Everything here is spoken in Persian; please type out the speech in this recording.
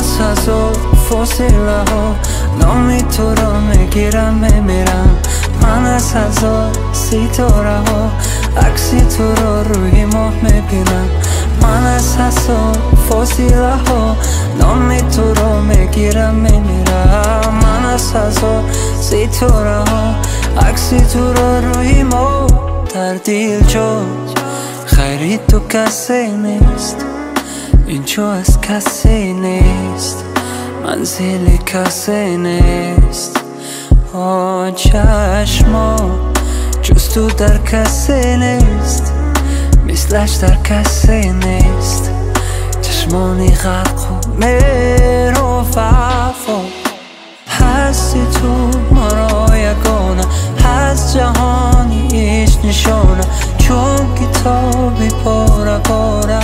از فضا فاصله ها نامی تو را میگیرم میمیرم. من از هزار ستاره ها عکسی تو را روی ماه میبینم. من از هزار فاصله ها نامی تو را میگیرم میمیرم. من از هزار ستاره ها عکسی تو را روی ماه. در دل جا خیری تو کسی نیست، اینجا از کسی نیست، منزل کسی نیست. چشما جز تو در کسی نیست، مثلش در کسی نیست. چشمانی غرق و میرو وفا هستی تو مرا یگانه، هست جهانی ایش نشانه. چون کتابی پاره پاره